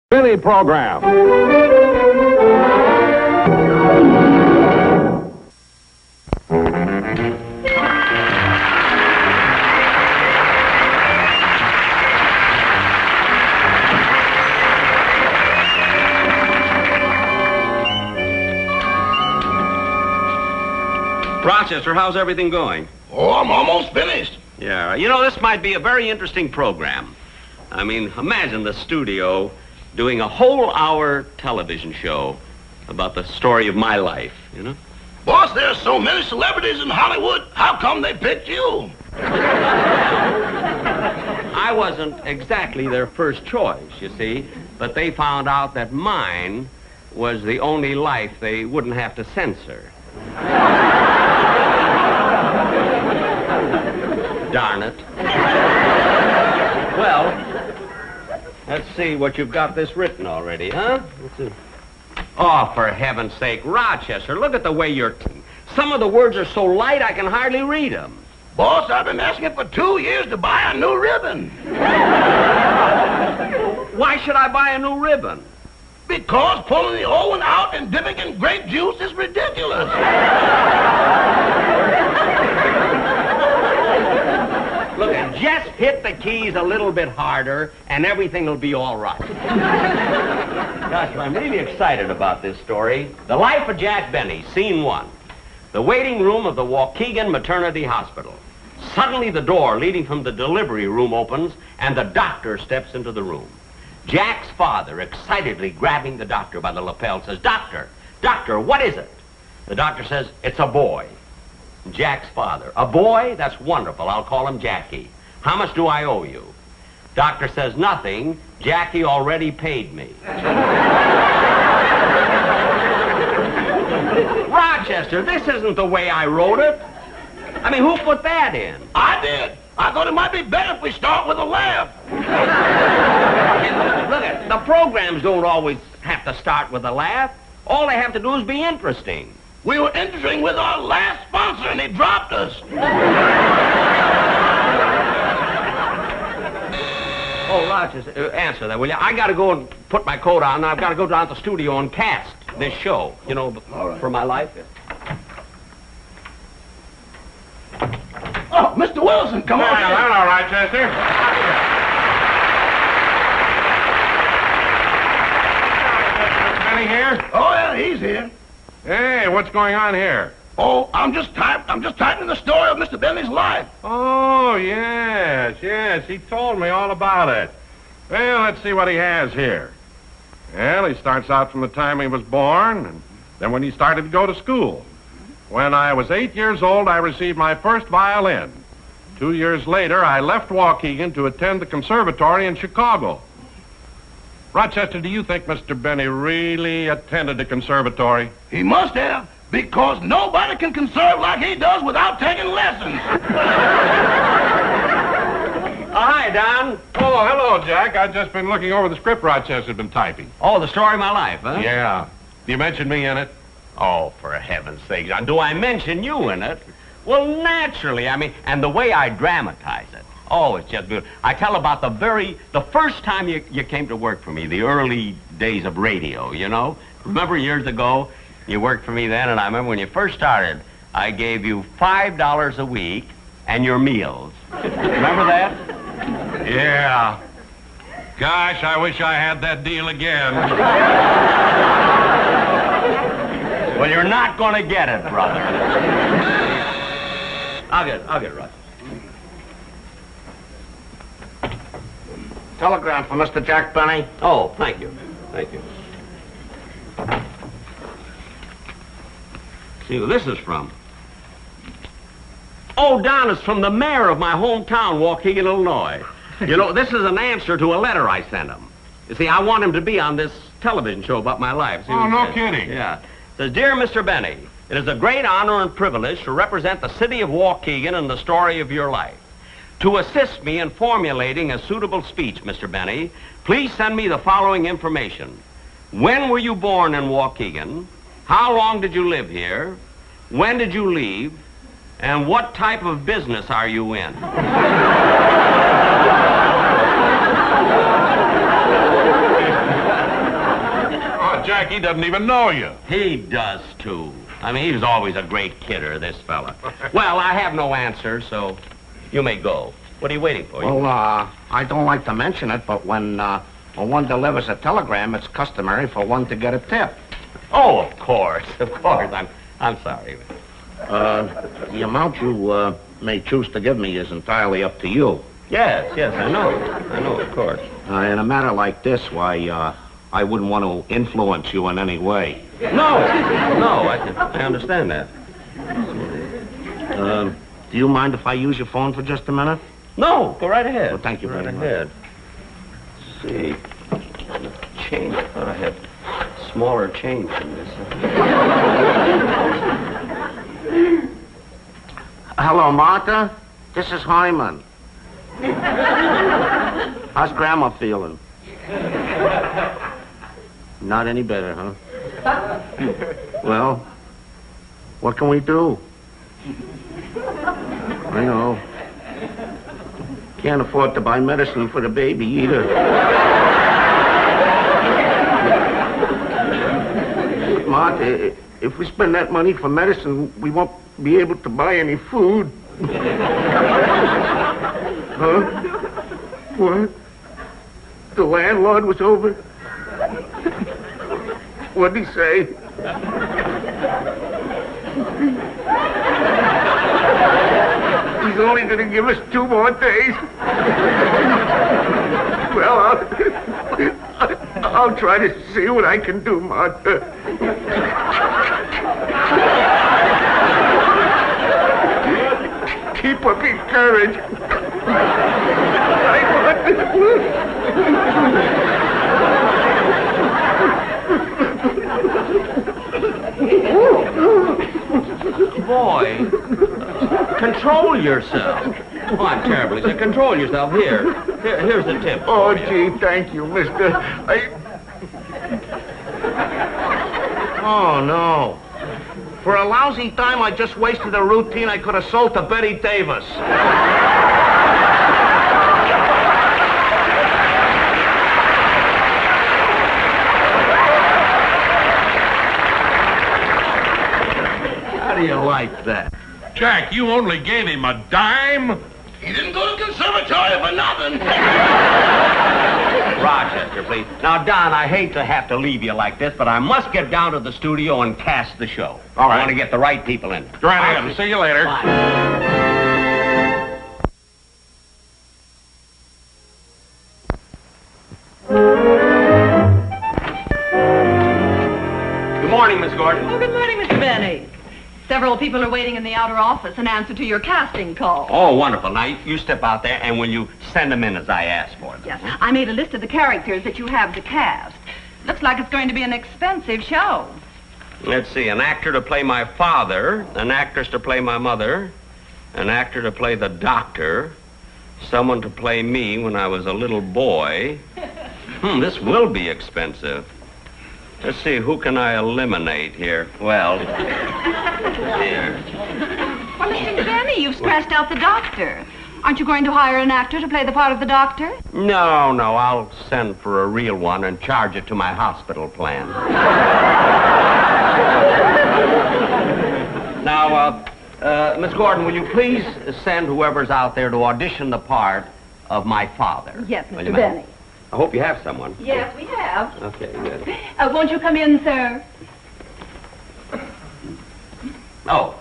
Benny program. Rochester, how's everything going? Oh, I'm almost finished. Yeah, this might be a very interesting program. I mean, imagine the studio doing a whole hour television show about the story of my life, Boss, there's so many celebrities in Hollywood. How come they picked you? I wasn't exactly their first choice, you see, but they found out that mine was the only life they wouldn't have to censor. Darn it. Well, let's see what you've got this written already, huh? Let's see. Oh, for heaven's sake, Rochester, look at the way you're... Some of the words are so light I can hardly read them. Boss, I've been asking for 2 years to buy a new ribbon. Why should I buy a new ribbon? Because pulling the old one out and dipping in grape juice is ridiculous. Look, just hit the keys a little bit harder, and everything will be all right. Gosh, I'm really excited about this story. The Life of Jack Benny, Scene 1. The waiting room of the Waukegan Maternity Hospital. Suddenly the door leading from the delivery room opens, and the doctor steps into the room. Jack's father, excitedly grabbing the doctor by the lapel, says, Doctor, what is it? The doctor says, it's a boy. Jack's father, a boy? That's wonderful. I'll call him Jackie. How much do I owe you? Doctor says, nothing. Jackie already paid me. Rochester, this isn't the way I wrote it. I mean, who put that in? I did. I thought it might be better if we start with a laugh. Look, the programs don't always have to start with a laugh. All they have to do is be interesting. We were interesting with our last sponsor, and he dropped us. Oh, Rochester, answer that, will you? I got to go and put my coat on, and I've got to go down to the studio and cast this show, for my life. Oh, Mr. Wilson, come on. Hello, Rochester. Benny here? Oh, yeah, he's here. Hey, what's going on here? Oh, I'm just typing the story of Mr. Benny's life. Oh, yes, he told me all about it. Well, let's see what he has here. Well, he starts out from the time he was born, and then when he started to go to school. When I was 8 years old, I received my first violin. 2 years later, I left Waukegan to attend the conservatory in Chicago. Rochester, do you think Mr. Benny really attended the conservatory? He must have, because nobody can conserve like he does without taking lessons. Hi, Don. Oh, hello, Jack. I've just been looking over the script Rochester's been typing. Oh, the story of my life, huh? Yeah. You mentioned me in it? Oh, for heaven's sake, Don. Do I mention you in it? Well, naturally. I mean, and the way I dramatize it. Oh, it's just beautiful. I tell about the first time you came to work for me, the early days of radio, Remember years ago, you worked for me then, and I remember when you first started, I gave you $5 a week and your meals. Remember that? Yeah. Gosh, I wish I had that deal again. Well, you're not going to get it, brother. I'll get it, Roger. Telegram for Mr. Jack Benny. Oh, thank you. See who this is from. Oh, Don, it's from the mayor of my hometown, Waukegan, Illinois. This is an answer to a letter I sent him. You see, I want him to be on this television show about my life. See oh, no kidding. Yeah. It says, Dear Mr. Benny, it is a great honor and privilege to represent the city of Waukegan in the story of your life. To assist me in formulating a suitable speech, Mr. Benny, please send me the following information. When were you born in Waukegan? How long did you live here? When did you leave? And what type of business are you in? Jack, he doesn't even know you. He does, too. I mean, he's always a great kidder, this fella. Well, I have no answer, so you may go. What are you waiting for? Well, I don't like to mention it, but when one delivers a telegram, it's customary for one to get a tip. Oh, of course. I'm sorry. The amount you may choose to give me is entirely up to you. Yes, I know, of course. In a matter like this, why, I wouldn't want to influence you in any way. No, I understand that. Do you mind if I use your phone for just a minute? No, go right ahead. Well, thank you very much. Let's see. Change. I thought I had smaller change than this. Hello, Martha. This is Hyman. How's Grandma feeling? Not any better, huh? Well, what can we do? I know. Can't afford to buy medicine for the baby either. Martha, if we spend that money for medicine, we won't be able to buy any food. Huh? What? The landlord was over? What'd he say? He's only going to give us 2 more days. Well, I'll try to see what I can do, Martha. Keep up your courage. Boy, control yourself. Oh, I'm terribly sick. Control yourself. Here's the tip. Oh, gee, thank you, mister. Oh, no. For a lousy dime, I just wasted a routine I could have sold to Betty Davis. How do you like that? Jack, you only gave him a dime? He didn't go to conservatory for nothing. Rochester, please. Now, Don, I hate to have to leave you like this, but I must get down to the studio and cast the show. All right. I want to get the right people in. Go right ahead. See you later. Bye. Good morning, Miss Gordon. Oh, good morning, Mr. Benny. Several people are waiting in the outer office in answer to your casting call. Oh, wonderful. Now, you step out there, and will you send them in as I asked for them? Yes, I made a list of the characters that you have to cast. Looks like it's going to be an expensive show. Let's see, an actor to play my father, an actress to play my mother, an actor to play the doctor, someone to play me when I was a little boy. This will be expensive. Let's see, who can I eliminate here? Well, here. Well, Mr. Benny, you've scratched out the doctor. Aren't you going to hire an actor to play the part of the doctor? No, I'll send for a real one and charge it to my hospital plan. Now, Miss Gordon, will you please send whoever's out there to audition the part of my father? Yes, Will Mr. you, Benny. I hope you have someone. Yes, we have. Okay, good. Won't you come in, sir? Oh,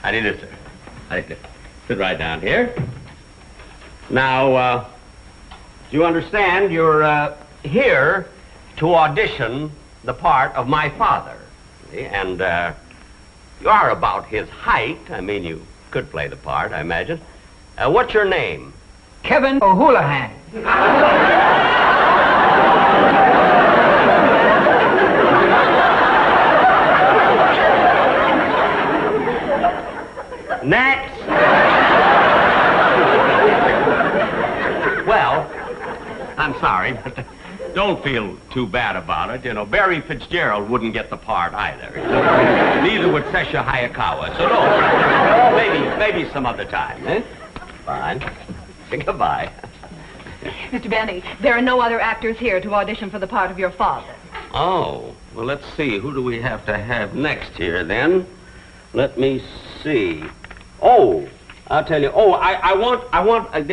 I did it, sir. I did it. Sit right down here. Now, do you understand? You're here to audition the part of my father. See? And you are about his height. I mean, you could play the part, I imagine. What's your name? Kevin O'Houlihan. Next. Well, I'm sorry, but don't feel too bad about it. You know, Barry Fitzgerald wouldn't get the part either. Neither would Sesha Hayakawa. So don't. Maybe some other time, eh? Fine. Goodbye. Mr. Benny, there are no other actors here to audition for the part of your father. Oh, well, let's see. Who do we have to have next here, then? Let me see. Oh, I'll tell you. Oh, I want,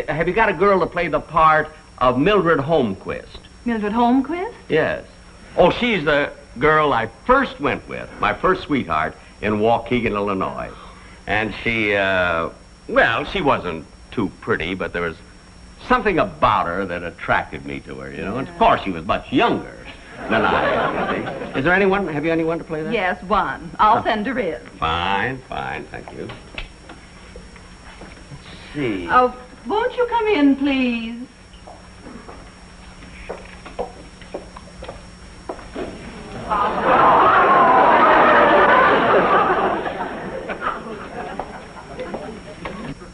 have you got a girl to play the part of Mildred Holmquist? Mildred Holmquist? Yes. Oh, she's the girl I first went with, my first sweetheart, in Waukegan, Illinois. And she, well, she wasn't too pretty, but there was something about her that attracted me to her, you know. And of course, she was much younger than I am. Is there anyone, have you anyone to play that? Yes, one. I'll send her in. Fine, thank you. Let's see. Oh, won't you come in, please?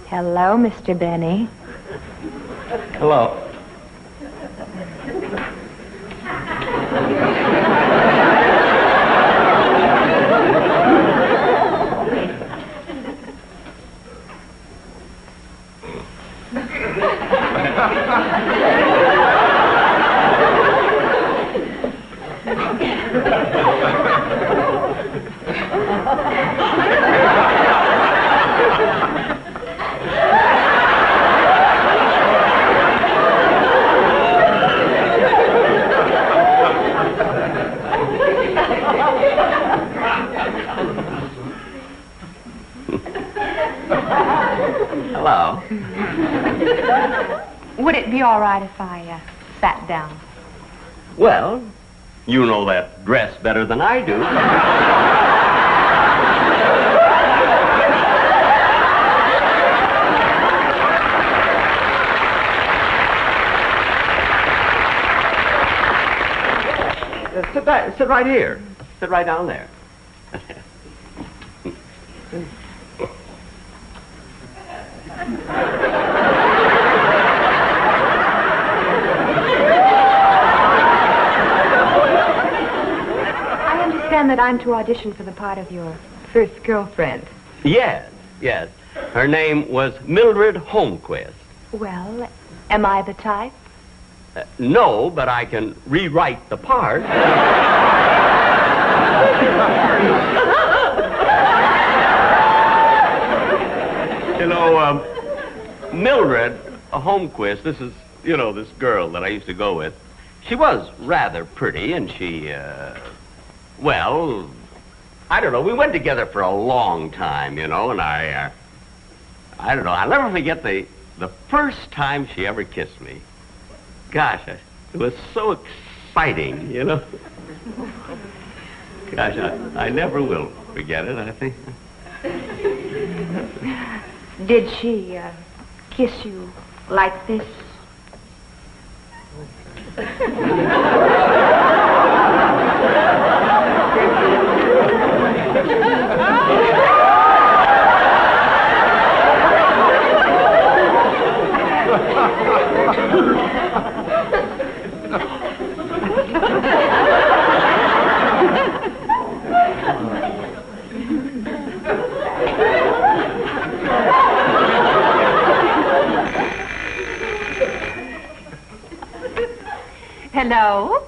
Hello, Mr. Benny. Hello. Hello. Would it be all right if I sat down? Well, you know that dress better than I do. Sit right here. Sit right down there. I understand that I'm to audition for the part of your first girlfriend. Yes. Her name was Mildred Holmquist. Well, am I the type? No, but I can rewrite the part. You know, Mildred Holmquist, this is, you know, this girl that I used to go with. She was rather pretty, and she, well, I don't know. We went together for a long time, you know, and I don't know. I'll never forget the first time she ever kissed me. Gosh, it was so exciting, you know. Gosh, I never will forget it, I think. Did she kiss you like this? Hello?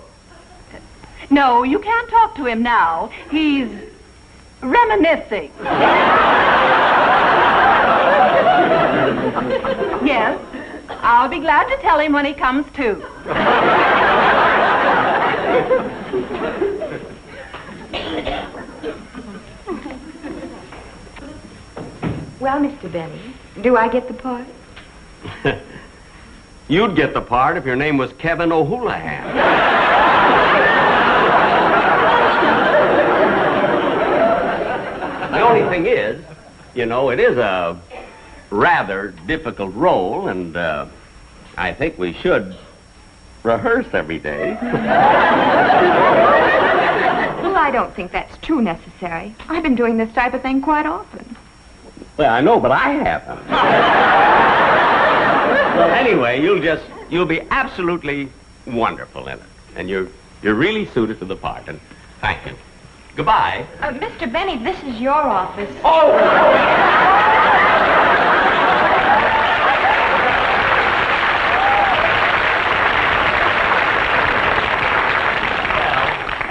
No, you can't talk to him now. He's reminiscing. Yes, I'll be glad to tell him when he comes to. Well, Mr. Benny, do I get the part? You'd get the part if your name was Kevin O'Houlihan. The only thing is, you know, it is a rather difficult role, and I think we should rehearse every day. Well, I don't think that's too necessary. I've been doing this type of thing quite often. Well, I know, but I haven't. Well, anyway, you'll be absolutely wonderful in it. And you're really suited to the part, and thank you. Goodbye. Mr. Benny, this is your office. Oh!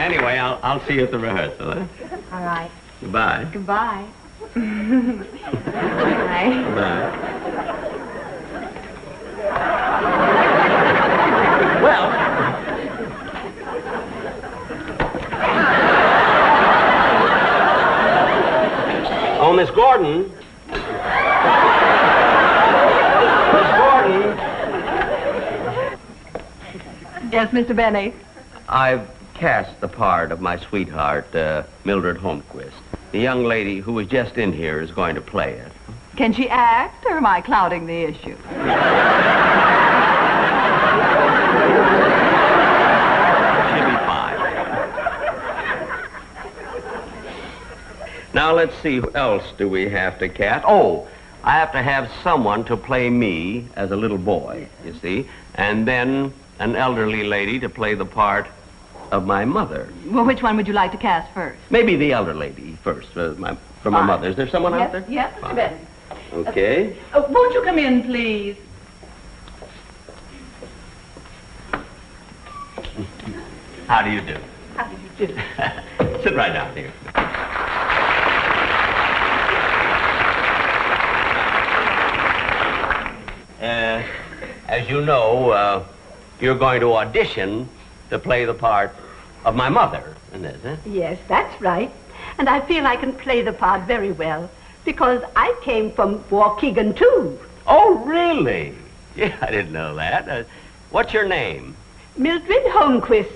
Anyway, I'll see you at the rehearsal. Huh? All right. Goodbye. Goodbye. Bye. Goodbye. Well. Oh, Miss Gordon. Miss Gordon. Yes, Mr. Benny. I've cast the part of my sweetheart, Mildred Holmquist. The young lady who was just in here is going to play it. Can she act, or am I clouding the issue? She'll be fine. Now, let's see, who else do we have to cast? Oh, I have to have someone to play me as a little boy, you see, and then an elderly lady to play the part of my mother. Well, which one would you like to cast first? Maybe the elder lady first, for my mother. Is there someone out there? Yes, Mr. Benny. Okay. Won't you come in, please? How do you do? How do you do? Sit right down here. As you know, you're going to audition to play the part of my mother, isn't it? Huh? Yes, that's right. And I feel I can play the part very well because I came from Waukegan, too. Oh, really? Yeah, I didn't know that. What's your name? Mildred Holmquist.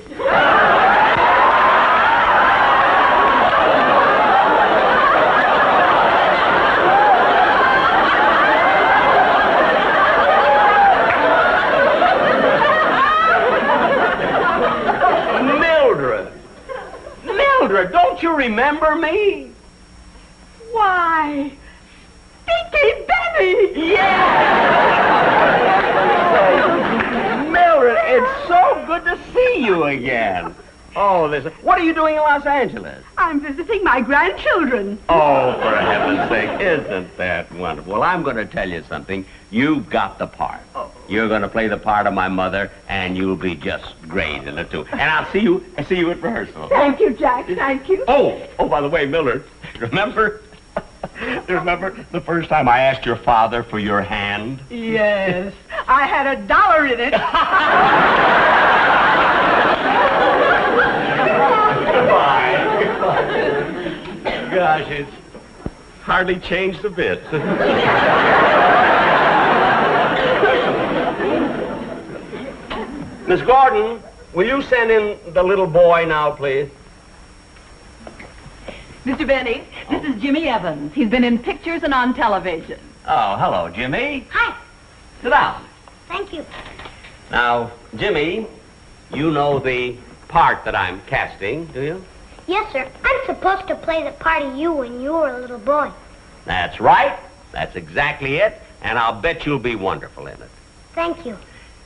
Mildred, don't you remember me? Why, Dinky Benny! Yeah! Mildred, it's so good to see you again. Oh, listen, what are you doing in Los Angeles? I'm visiting my grandchildren. Oh, for heaven's sake, isn't that wonderful? Well, I'm going to tell you something. You've got the part. Oh. You're going to play the part of my mother, and you'll be just great in it, too. And I'll see you at rehearsal. Thank you, Jack. Thank you. Oh, by the way, Mildred, remember the first time I asked your father for your hand? Yes. I had $1 in it. Goodbye. Gosh, it's hardly changed a bit. Miss Gordon, will you send in the little boy now, please? Mr. Benny, this is Jimmy Evans. He's been in pictures and on television. Oh, hello, Jimmy. Hi. Sit down. Thank you. Now, Jimmy, you know the part that I'm casting, do you? Yes, sir. I'm supposed to play the part of you when you were a little boy. That's right. That's exactly it. And I'll bet you'll be wonderful in it. Thank you.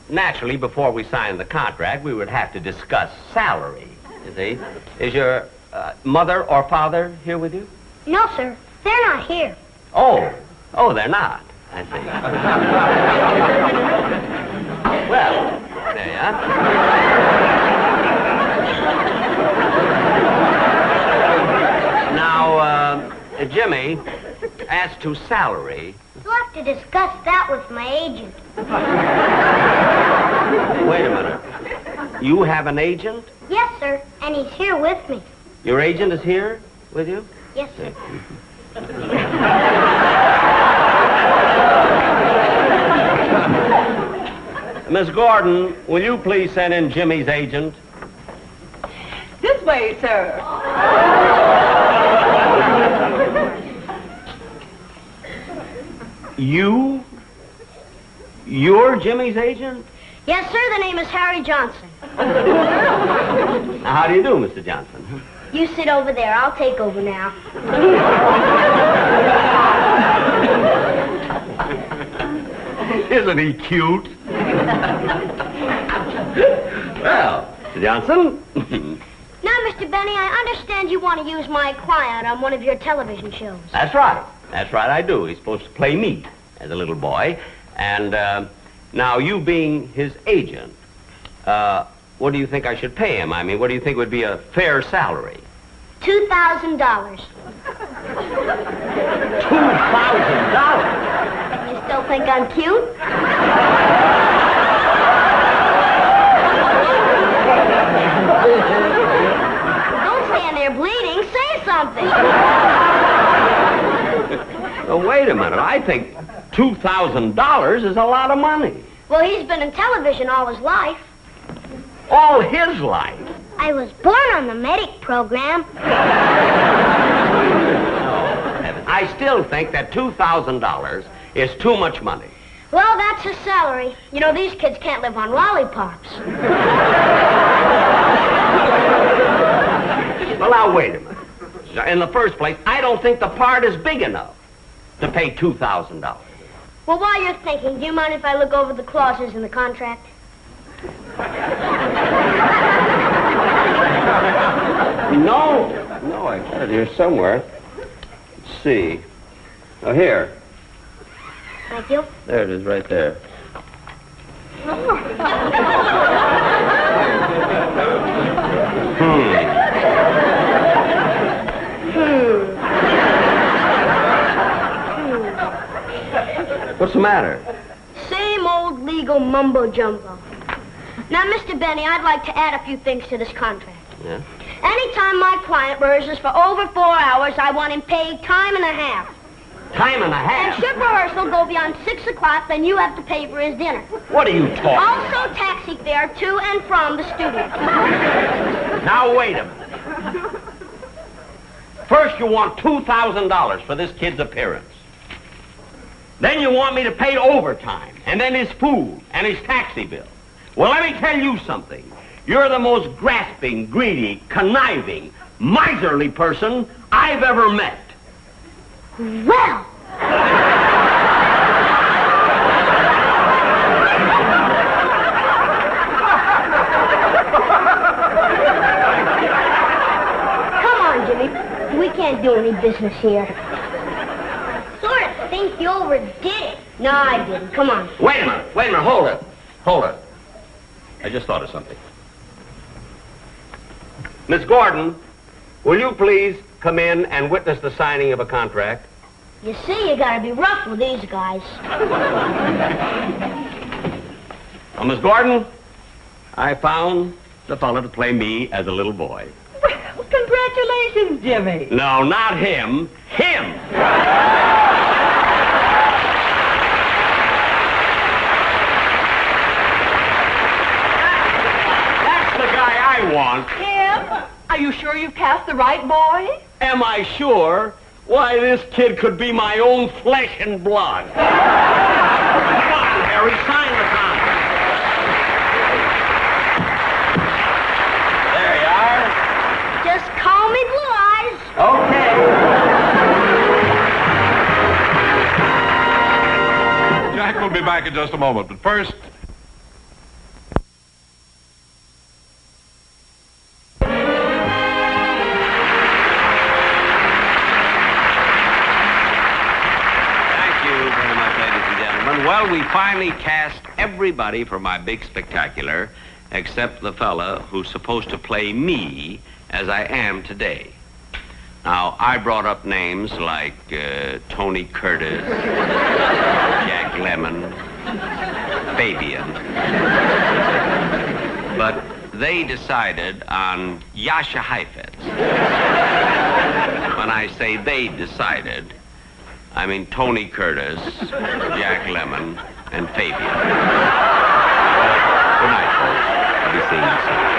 Naturally, before we sign the contract, we would have to discuss salary, you see. Is your mother or father here with you? No, sir. They're not here. Oh, they're not. I see. Well, there you are. Now, Jimmy, as to salary... You'll have to discuss that with my agent. Wait a minute. You have an agent? Yes, sir. And he's here with me. Your agent is here with you? Yes, sir. Miss Gordon, will you please send in Jimmy's agent? This way, sir. You're Jimmy's agent? Yes, sir. The name is Harry Johnson. Now, how do you do, Mr. Johnson? You sit over there. I'll take over now. Isn't he cute? Well, Mr. Johnson. Now, Mr. Benny, I understand you want to use my client on one of your television shows. That's right. That's right, I do. He's supposed to play me as a little boy. And now, you being his agent, what do you think I should pay him? I mean, what do you think would be a fair salary? $2,000. $2,000? You still think I'm cute? Don't stand there bleeding. Say something. Oh, wait a minute. I think $2,000 is a lot of money. Well, he's been in television all his life. All his life. I was born on the medic program. I still think that $2,000 is too much money. Well, that's his salary. You know, these kids can't live on lollipops. Well, now, wait a minute. In the first place, I don't think the part is big enough to pay $2,000. Well, while you're thinking, do you mind if I look over the clauses in the contract? No, I got it here somewhere. Let's see. Oh, here. Thank you. There it is, right there. What's the matter? Same old legal mumbo-jumbo. Now, Mr. Benny, I'd like to add a few things to this contract. Yeah? Anytime my client rehearses for over 4 hours, I want him paid time and a half. Time and a And half? should rehearsal go beyond 6 o'clock, then you have to pay for his dinner. What are you talking about? Also taxi fare to and from the studio. Now, wait a minute. First, you want $2,000 for this kid's appearance. Then you want me to pay overtime, and then his food, and his taxi bill. Well, let me tell you something. You're the most grasping, greedy, conniving, miserly person I've ever met. Well! Come on, Jimmy. We can't do any business here. Sort of think you overdid it. No, I didn't. Come on. Wait a minute. Hold it. I just thought of something. Miss Gordon, will you please come in and witness the signing of a contract? You see, you gotta be rough with these guys. Now, Miss Gordon, I found the fellow to play me as a little boy. Well, congratulations, Jimmy. No, not him. Him! That's the guy I want. Him? Are you sure you've cast the right boy? Am I sure? Why, this kid could be my own flesh and blood. Come on, Harry, sign the contract. There you are. Just call me Blue Eyes. Okay. Jack will be back in just a moment, but first... Well, we finally cast everybody for my big spectacular, except the fella who's supposed to play me as I am today. Now, I brought up names like Tony Curtis, Jack Lemmon, Fabian. But they decided on Yasha Heifetz. When I say they decided, I mean Tony Curtis, Jack Lemmon, and Fabian. Good night, folks. I'll be seeing you soon.